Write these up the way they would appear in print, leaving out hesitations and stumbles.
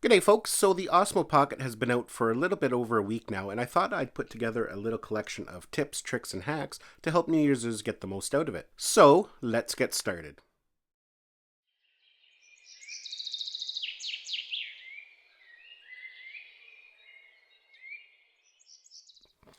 G'day folks, so the Osmo Pocket has been out for a little bit over a week now, and I thought I'd put together a little collection of tips, tricks, and hacks to help new users get the most out of it. So, let's get started.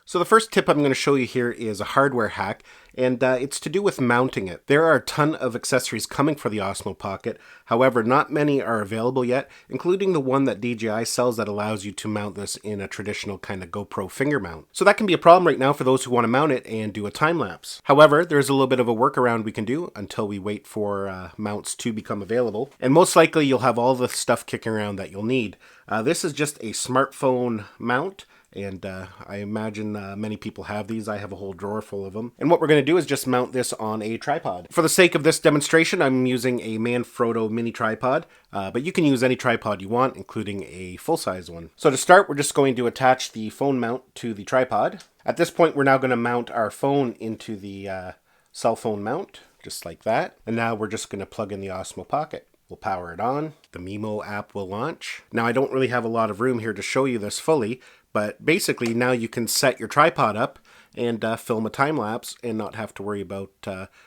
So the first tip I'm going to show you here is a hardware hack, and it's to do with mounting it. There are a ton of accessories coming for the Osmo Pocket, however not many are available yet, including the one that DJI sells that allows you to mount this in a traditional kind of GoPro finger mount. So that can be a problem right now for those who want to mount it and do a time lapse. However, there's a little bit of a workaround we can do until we wait for mounts to become available, and most likely you'll have all the stuff kicking around that you'll need. This is just a smartphone mount. And I imagine many people have these. I have a whole drawer full of them. And what we're going to do is just mount this on a tripod. For the sake of this demonstration, I'm using a Manfrotto mini tripod, but you can use any tripod you want, including a full-size one. So to start, we're just going to attach the phone mount to the tripod. At this point, we're now going to mount our phone into the cell phone mount, just like that. And now we're just going to plug in the Osmo Pocket. We'll power it on. The Mimo app will launch. Now, I don't really have a lot of room here to show you this fully, but basically now you can set your tripod up and film a time lapse and not have to worry about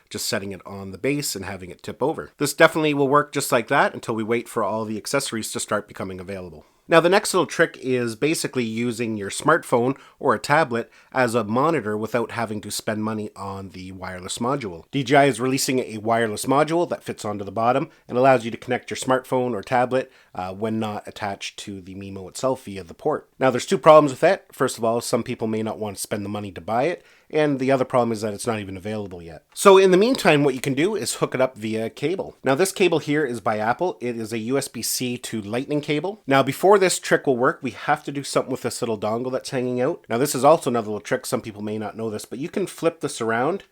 just setting it on the base and having it tip over. This definitely will work just like that until we wait for all the accessories to start becoming available. Now the next little trick is basically using your smartphone or a tablet as a monitor without having to spend money on the wireless module. DJI is releasing a wireless module that fits onto the bottom and allows you to connect your smartphone or tablet when not attached to the Mimo itself via the port. Now there's two problems with that. First of all, some people may not want to spend the money to buy it, and the other problem is that it's not even available yet. So in the meantime, what you can do is hook it up via cable. Now this cable here is by Apple. It is a USB-C to Lightning cable. Now before this trick will work, we have to do something with this little dongle that's hanging out. Now this is also another little trick. Some people may not know this, but you can flip this around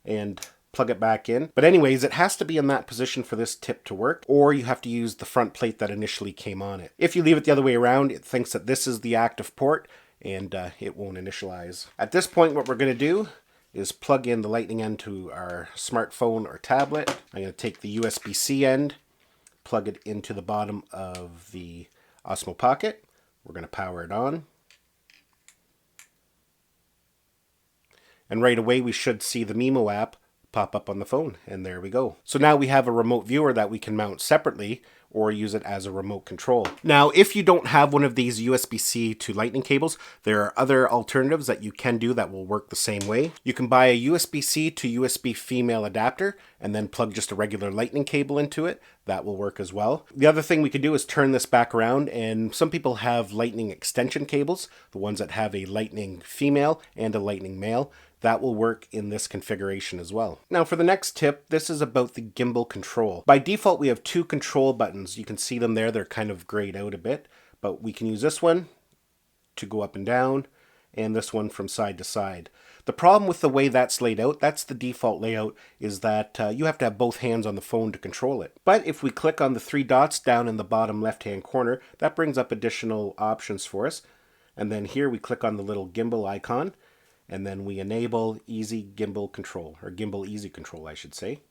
and plug it back in. But anyways, it has to be in that position for this tip to work, or you have to use the front plate that initially came on it. If you leave it the other way around, it thinks that this is the active port, and it won't initialize. At this point, what we're going to do is plug in the lightning end to our smartphone or tablet. I'm going to take the USB-C end, plug it into the bottom of the Osmo Pocket. We're going to power it on. And right away, we should see the Mimo app pop up on the phone, and there we go. So now we have a remote viewer that we can mount separately or use it as a remote control. Now, if you don't have one of these USB-C to Lightning cables, there are other alternatives that you can do that will work the same way. You can buy a USB-C to USB female adapter and then plug just a regular Lightning cable into it. That will work as well. The other thing we could do is turn this back around, and some people have Lightning extension cables, the ones that have a Lightning female and a Lightning male. That will work in this configuration as well. Now for the next tip, this is about the gimbal control. By default, we have two control buttons. You can see them there. They're kind of grayed out a bit, but we can use this one to go up and down, and this one from side to side. The problem with the way that's laid out, that's the default layout, is that you have to have both hands on the phone to control it. But if we click on the three dots down in the bottom left-hand corner, that brings up additional options for us. And then here we click on the little gimbal icon, and then we enable easy gimbal control, or gimbal easy control, I should say.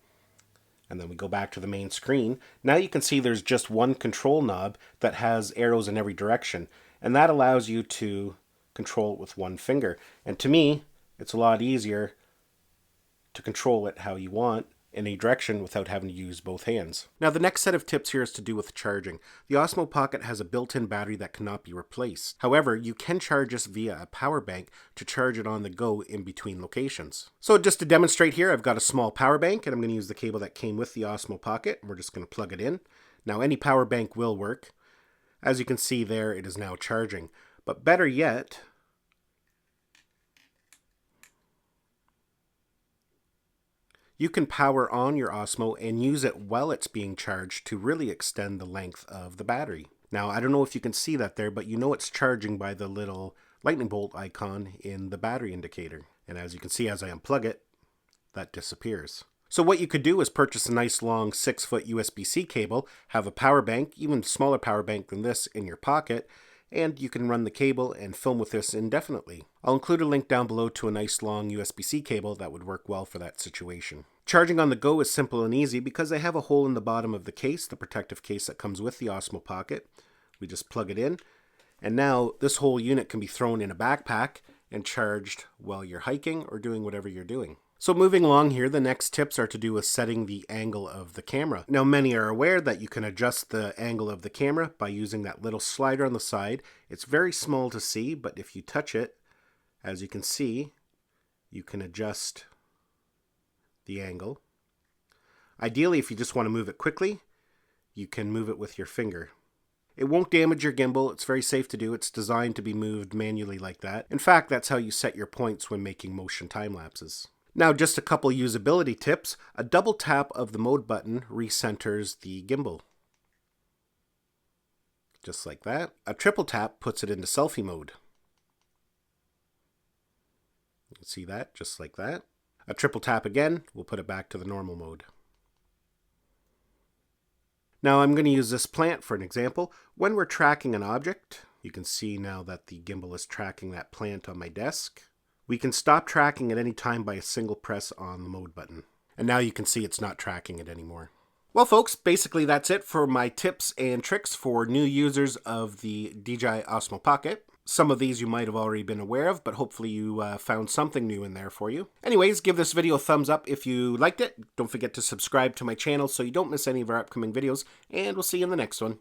And then we go back to the main screen. Now you can see there's just one control knob that has arrows in every direction, and that allows you to control it with one finger. And to me, it's a lot easier to control it how you want in a direction without having to use both hands. Now the next set of tips here is to do with charging. The Osmo Pocket has a built-in battery that cannot be replaced. However, you can charge this via a power bank to charge it on the go in between locations. So just to demonstrate here, I've got a small power bank, and I'm going to use the cable that came with the Osmo Pocket. We're just going to plug it in. Now any power bank will work. As you can see there, it is now charging. But better yet, you can power on your Osmo and use it while it's being charged to really extend the length of the battery. Now, I don't know if you can see that there, but you know it's charging by the little lightning bolt icon in the battery indicator. And as you can see, as I unplug it, that disappears. So what you could do is purchase a nice long 6-foot USB-C cable, have a power bank, even smaller power bank than this, in your pocket, and you can run the cable and film with this indefinitely. I'll include a link down below to a nice long USB-C cable that would work well for that situation. Charging on the go is simple and easy because they have a hole in the bottom of the case, the protective case that comes with the Osmo Pocket. We just plug it in, and now this whole unit can be thrown in a backpack and charged while you're hiking or doing whatever you're doing. So moving along here, the next tips are to do with setting the angle of the camera. Now many are aware that you can adjust the angle of the camera by using that little slider on the side. It's very small to see, but if you touch it, as you can see, you can adjust the angle. Ideally, if you just want to move it quickly, you can move it with your finger. It won't damage your gimbal. It's very safe to do. It's designed to be moved manually like that. In fact, that's how you set your points when making motion time lapses. Now, just a couple usability tips. A double tap of the mode button recenters the gimbal. Just like that. A triple tap puts it into selfie mode. You can see that, just like that. A triple tap again will put it back to the normal mode. Now I'm going to use this plant for an example. When we're tracking an object, you can see now that the gimbal is tracking that plant on my desk. We can stop tracking at any time by a single press on the mode button. And now you can see it's not tracking it anymore. Well folks, basically that's it for my tips and tricks for new users of the DJI Osmo Pocket. Some of these you might have already been aware of, but hopefully you found something new in there for you. Anyways, give this video a thumbs up if you liked it. Don't forget to subscribe to my channel so you don't miss any of our upcoming videos, and we'll see you in the next one.